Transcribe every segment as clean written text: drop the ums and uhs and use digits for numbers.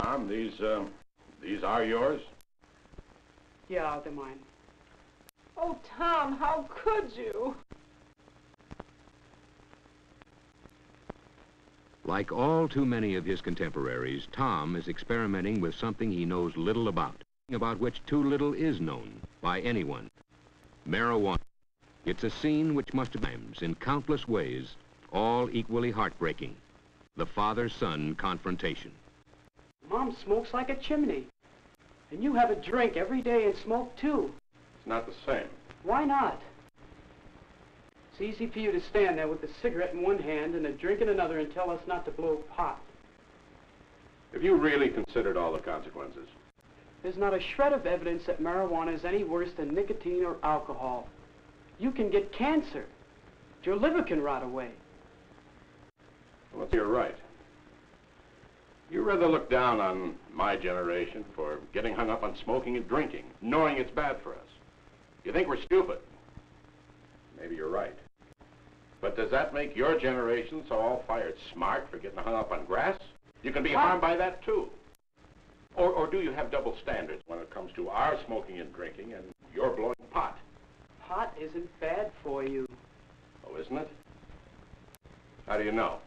Tom, these are yours? Yeah, they're mine. Oh, Tom, how could you? Like all too many of his contemporaries, Tom is experimenting with something he knows little about which too little is known by anyone. Marijuana. It's a scene which must have times, in countless ways, all equally heartbreaking. The father-son confrontation. Mom smokes like a chimney. And you have a drink every day and smoke too. It's not the same. Why not? It's easy for you to stand there with a cigarette in one hand and a drink in another and tell us not to blow pot. Have you really considered all the consequences? There's not a shred of evidence that marijuana is any worse than nicotine or alcohol. You can get cancer. Your liver can rot away. Well, you're right. You rather look down on my generation for getting hung up on smoking and drinking, knowing it's bad for us. You think we're stupid. Maybe you're right. But does that make your generation so all-fired smart for getting hung up on grass? You can be harmed by that, too. Or do you have double standards when it comes to our smoking and drinking and you're blowing pot? Pot isn't bad for you. Oh, isn't it? How do you know?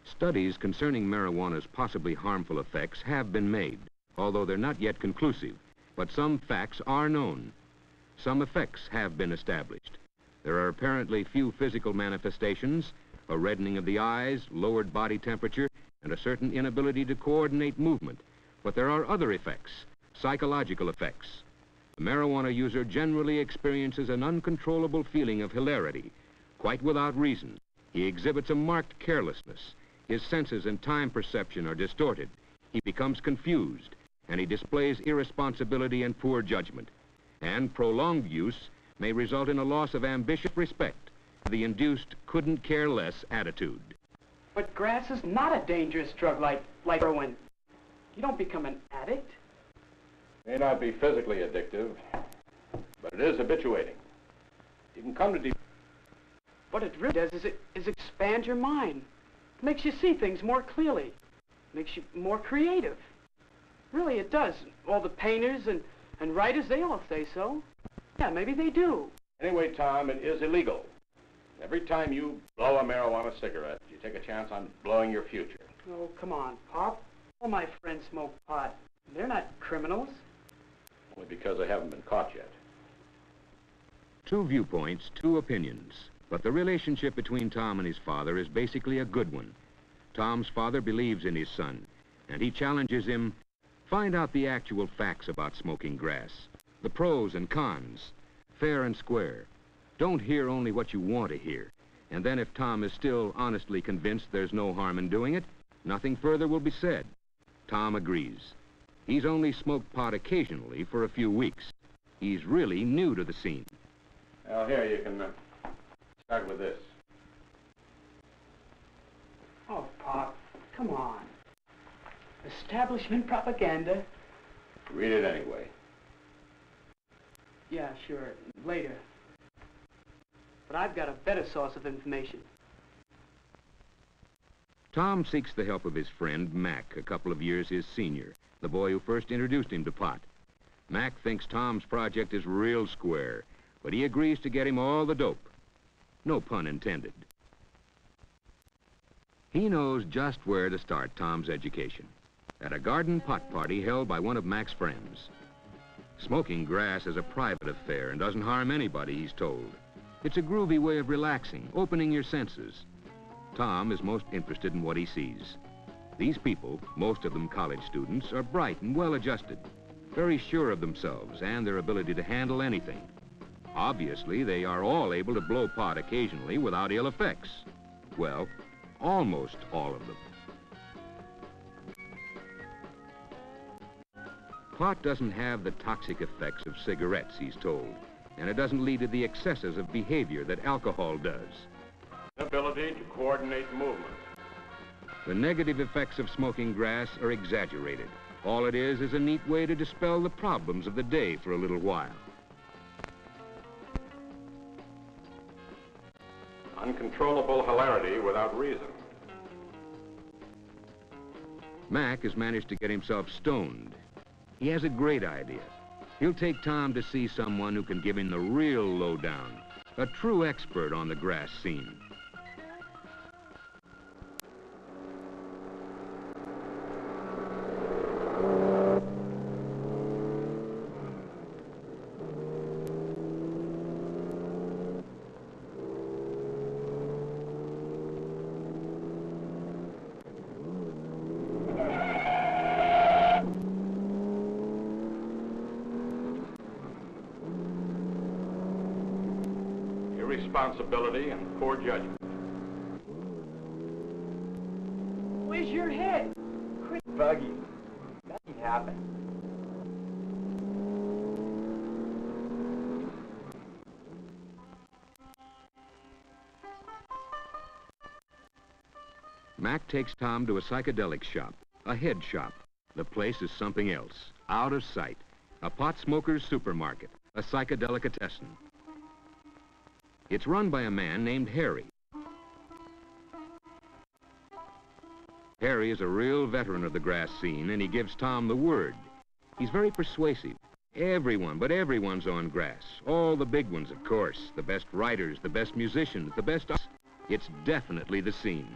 Studies concerning marijuana's possibly harmful effects have been made, although they're not yet conclusive. But some facts are known. Some effects have been established. There are apparently few physical manifestations, a reddening of the eyes, lowered body temperature, and a certain inability to coordinate movement. But there are other effects, psychological effects. The marijuana user generally experiences an uncontrollable feeling of hilarity, quite without reason. He exhibits a marked carelessness. His senses and time perception are distorted. He becomes confused, and he displays irresponsibility and poor judgment. And prolonged use may result in a loss of ambitious respect, the induced couldn't-care-less attitude. But grass is not a dangerous drug like heroin. You don't become an addict. May not be physically addictive, but it is habituating. You can come to What it really does is expand your mind. It makes you see things more clearly. It makes you more creative. Really, it does. All the painters and writers, they all say so. Yeah, maybe they do. Anyway, Tom, it is illegal. Every time you blow a marijuana cigarette, you take a chance on blowing your future. Oh, come on, Pop. All my friends smoke pot. They're not criminals. Only because they haven't been caught yet. Two viewpoints, two opinions. But the relationship between Tom and his father is basically a good one. Tom's father believes in his son, and he challenges him, find out the actual facts about smoking grass, the pros and cons, fair and square. Don't hear only what you want to hear. And then if Tom is still honestly convinced there's no harm in doing it, nothing further will be said. Tom agrees. He's only smoked pot occasionally for a few weeks. He's really new to the scene. Well, here, you can start with this. Oh, Pop, come on. Establishment propaganda. Read it anyway. Yeah, sure, later. But I've got a better source of information. Tom seeks the help of his friend, Mac, a couple of years his senior, the boy who first introduced him to pot. Mac thinks Tom's project is real square, but he agrees to get him all the dope. No pun intended. He knows just where to start Tom's education. At a garden pot party held by one of Mac's friends. Smoking grass is a private affair and doesn't harm anybody, he's told. It's a groovy way of relaxing, opening your senses. Tom is most interested in what he sees. These people, most of them college students, are bright and well-adjusted, very sure of themselves and their ability to handle anything. Obviously, they are all able to blow pot occasionally without ill effects. Well, almost all of them. Pot doesn't have the toxic effects of cigarettes, he's told, and it doesn't lead to the excesses of behavior that alcohol does. Ability to coordinate movement. The negative effects of smoking grass are exaggerated. All it is a neat way to dispel the problems of the day for a little while. Uncontrollable hilarity without reason. Mac has managed to get himself stoned. He has a great idea. He'll take Tom to see someone who can give him the real lowdown, a true expert on the grass scene. Irresponsibility and poor judgment. Where's your head? Quit bugging. Nothing happened. Mac takes Tom to a psychedelic shop, a head shop. The place is something else, out of sight. A pot smoker's supermarket, a psychedelicatessen. It's run by a man named Harry. Harry is a real veteran of the grass scene, and he gives Tom the word. He's very persuasive. Everyone, but everyone's on grass. All the big ones, of course. The best writers, the best musicians, the best... It's definitely the scene.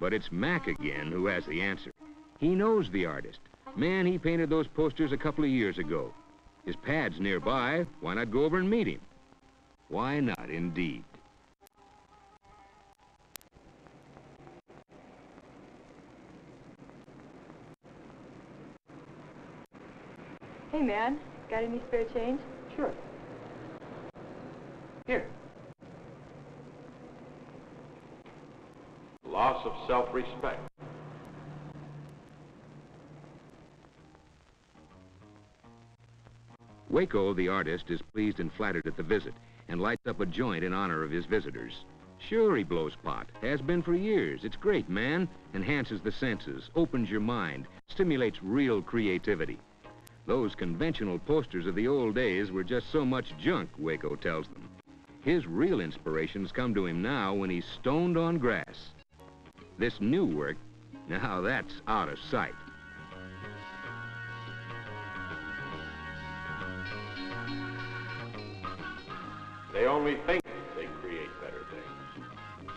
But it's Mac again who has the answer. He knows the artist. Man, he painted those posters a couple of years ago. His pad's nearby. Why not go over and meet him? Why not, indeed? Hey, man. Got any spare change? Sure. Here. Loss of self-respect. Waco, the artist, is pleased and flattered at the visit and lights up a joint in honor of his visitors. Sure, he blows pot. Has been for years. It's great, man. Enhances the senses, opens your mind, stimulates real creativity. Those conventional posters of the old days were just so much junk, Waco tells them. His real inspirations come to him now when he's stoned on grass. This new work, now that's out of sight. They only think they create better things.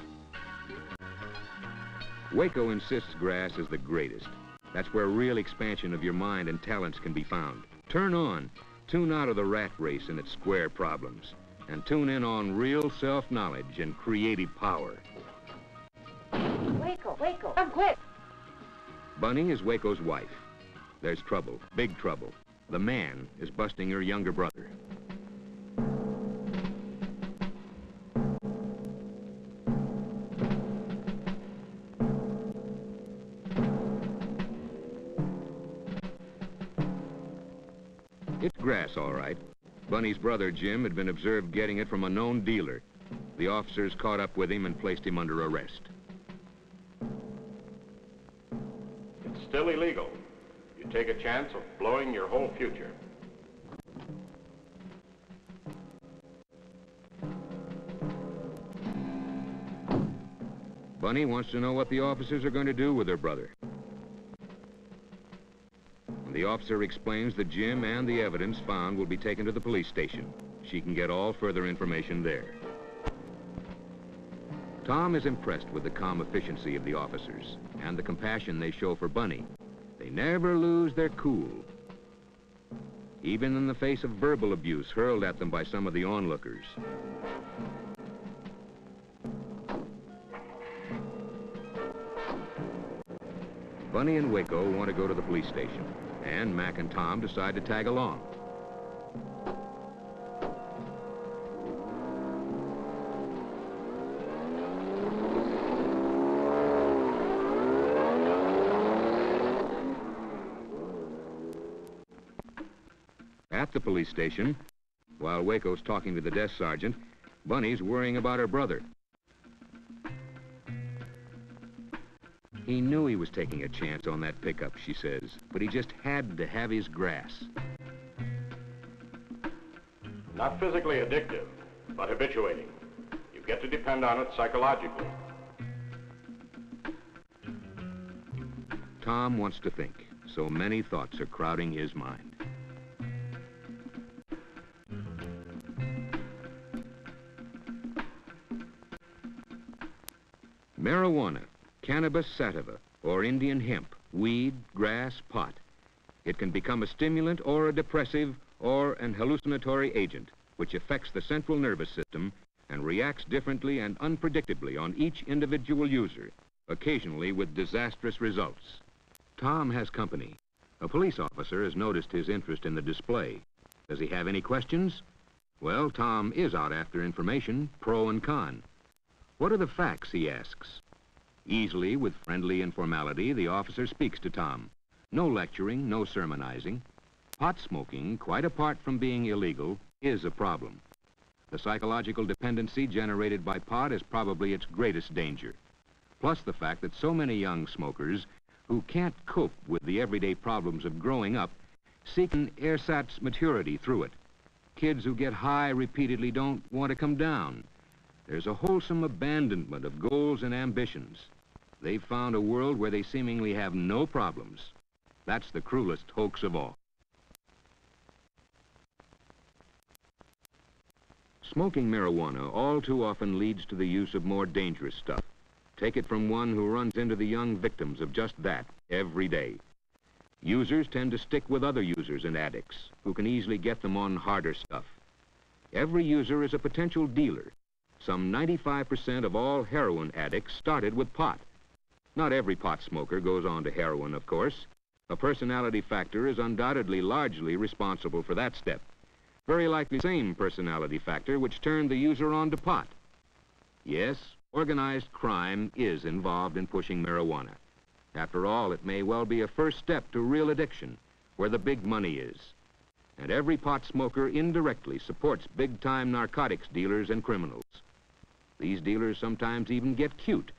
Waco insists grass is the greatest. That's where real expansion of your mind and talents can be found. Turn on, tune out of the rat race and its square problems, and tune in on real self-knowledge and creative power. Waco, come quick! Bunny is Waco's wife. There's trouble, big trouble. The man is busting her younger brother. It's grass, all right. Bunny's brother, Jim, had been observed getting it from a known dealer. The officers caught up with him and placed him under arrest. It's still illegal. You take a chance of blowing your whole future. Bunny wants to know what the officers are going to do with her brother. The officer explains that Jim and the evidence found will be taken to the police station. She can get all further information there. Tom is impressed with the calm efficiency of the officers and the compassion they show for Bunny. They never lose their cool, even in the face of verbal abuse hurled at them by some of the onlookers. Bunny and Waco want to go to the police station, and Mac and Tom decide to tag along. At the police station, while Waco's talking to the desk sergeant, Bunny's worrying about her brother. He knew he was taking a chance on that pickup, she says, but he just had to have his grass. Not physically addictive, but habituating. You get to depend on it psychologically. Tom wants to think, so many thoughts are crowding his mind. Marijuana, cannabis sativa, or Indian hemp, weed, grass, pot. It can become a stimulant or a depressive or an hallucinatory agent, which affects the central nervous system and reacts differently and unpredictably on each individual user, occasionally with disastrous results. Tom has company. A police officer has noticed his interest in the display. Does he have any questions? Well, Tom is out after information, pro and con. What are the facts, he asks. Easily, with friendly informality, the officer speaks to Tom. No lecturing, no sermonizing. Pot smoking, quite apart from being illegal, is a problem. The psychological dependency generated by pot is probably its greatest danger. Plus the fact that so many young smokers who can't cope with the everyday problems of growing up seek an ersatz maturity through it. Kids who get high repeatedly don't want to come down. There's a wholesome abandonment of goals and ambitions. They've found a world where they seemingly have no problems. That's the cruelest hoax of all. Smoking marijuana all too often leads to the use of more dangerous stuff. Take it from one who runs into the young victims of just that every day. Users tend to stick with other users and addicts who can easily get them on harder stuff. Every user is a potential dealer. Some 95% of all heroin addicts started with pot. Not every pot smoker goes on to heroin, of course. A personality factor is undoubtedly largely responsible for that step. Very likely the same personality factor which turned the user on to pot. Yes, organized crime is involved in pushing marijuana. After all, it may well be a first step to real addiction, where the big money is. And every pot smoker indirectly supports big-time narcotics dealers and criminals. These dealers sometimes even get cute.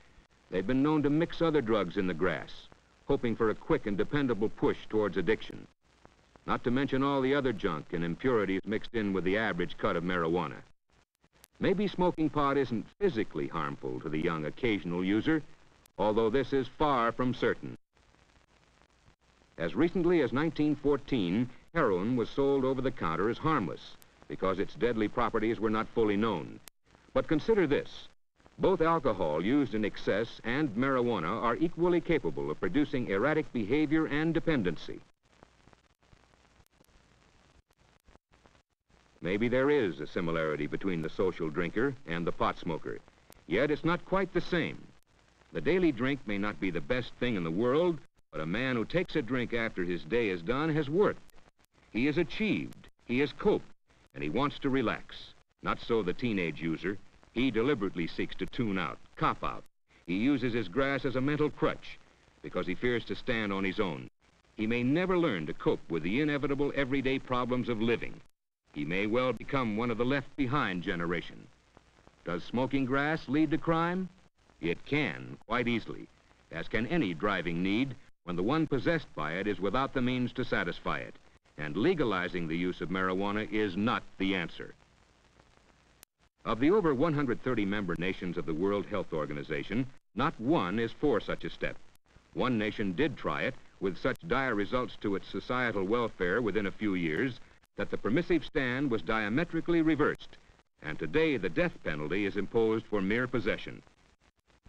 They've been known to mix other drugs in the grass, hoping for a quick and dependable push towards addiction. Not to mention all the other junk and impurities mixed in with the average cut of marijuana. Maybe smoking pot isn't physically harmful to the young occasional user, although this is far from certain. As recently as 1914, heroin was sold over the counter as harmless because its deadly properties were not fully known. But consider this. Both alcohol used in excess and marijuana are equally capable of producing erratic behavior and dependency. Maybe there is a similarity between the social drinker and the pot smoker, yet it's not quite the same. The daily drink may not be the best thing in the world, but a man who takes a drink after his day is done has worked. He has achieved, he has coped, and he wants to relax. Not so the teenage user. He deliberately seeks to tune out, cop out. He uses his grass as a mental crutch because he fears to stand on his own. He may never learn to cope with the inevitable everyday problems of living. He may well become one of the left-behind generation. Does smoking grass lead to crime? It can, quite easily, as can any driving need when the one possessed by it is without the means to satisfy it. And legalizing the use of marijuana is not the answer. Of the over 130 member nations of the World Health Organization, not one is for such a step. One nation did try it, with such dire results to its societal welfare within a few years that the permissive stand was diametrically reversed, and today the death penalty is imposed for mere possession.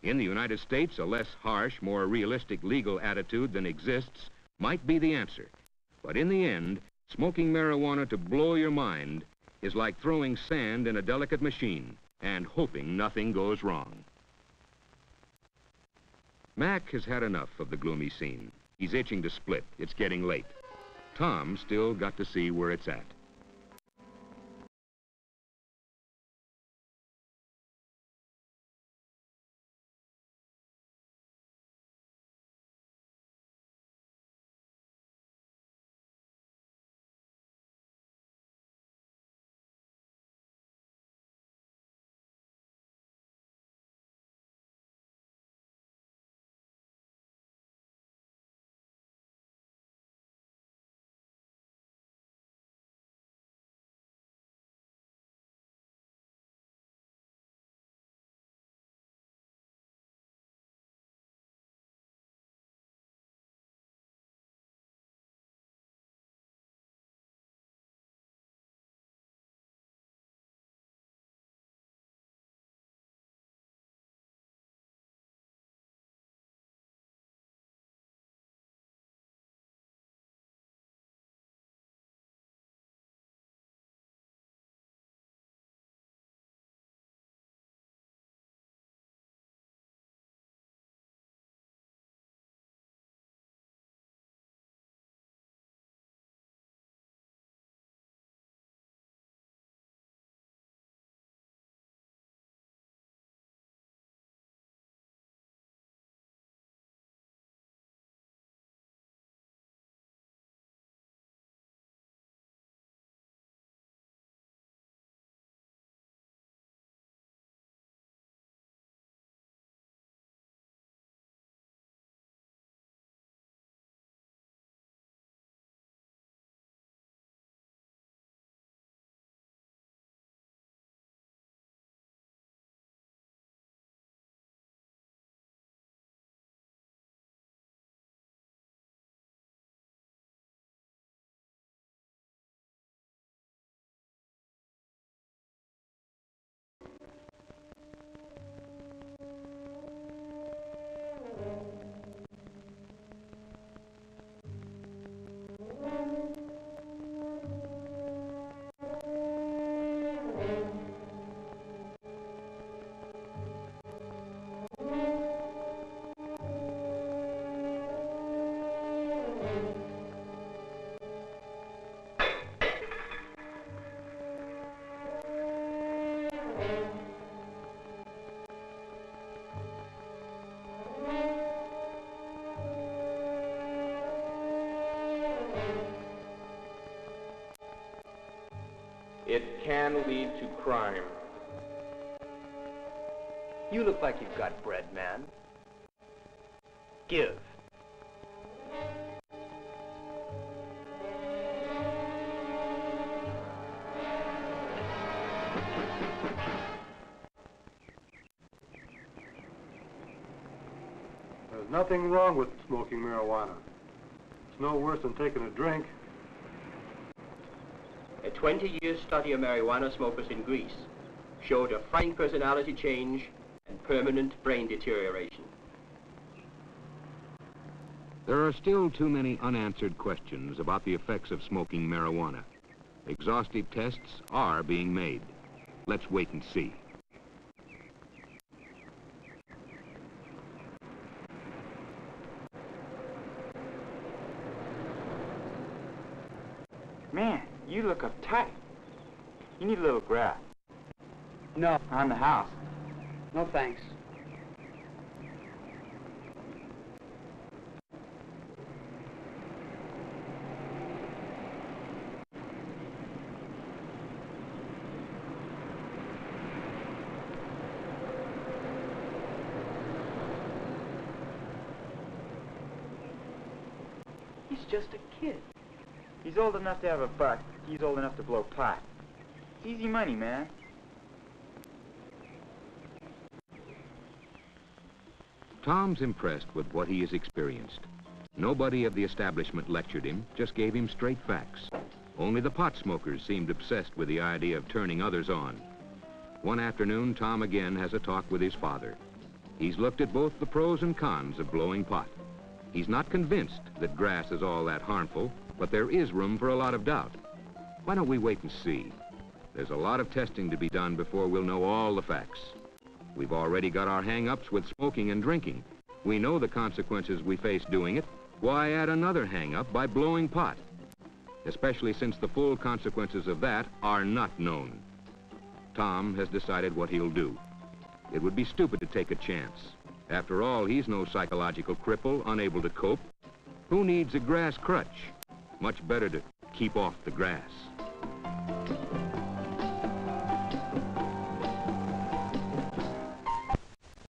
In the United States, a less harsh, more realistic legal attitude than exists might be the answer. But in the end, smoking marijuana to blow your mind is like throwing sand in a delicate machine and hoping nothing goes wrong. Mac has had enough of the gloomy scene. He's itching to split. It's getting late. Tom's still got to see where it's at. It can lead to crime. You look like you've got bread, man. Give. There's nothing wrong with smoking marijuana. It's no worse than taking a drink. A 20-year study of marijuana smokers in Greece showed a frightening personality change and permanent brain deterioration. There are still too many unanswered questions about the effects of smoking marijuana. Exhaustive tests are being made. Let's wait and see. Man, you look uptight. You need a little grass. No, On the house. no thanks. He's just a kid. He's old enough to have a butt. He's old enough to blow pot. It's easy money, man. Tom's impressed with what he has experienced. Nobody of the establishment lectured him, just gave him straight facts. Only the pot smokers seemed obsessed with the idea of turning others on. One afternoon, Tom again has a talk with his father. He's looked at both the pros and cons of blowing pot. He's not convinced that grass is all that harmful, but there is room for a lot of doubt. Why don't we wait and see? There's a lot of testing to be done before we'll know all the facts. We've already got our hang-ups with smoking and drinking. We know the consequences we face doing it. Why add another hang-up by blowing pot? Especially since the full consequences of that are not known. Tom has decided what he'll do. It would be stupid to take a chance. After all, he's no psychological cripple, unable to cope. Who needs a grass crutch? Much better to keep off the grass.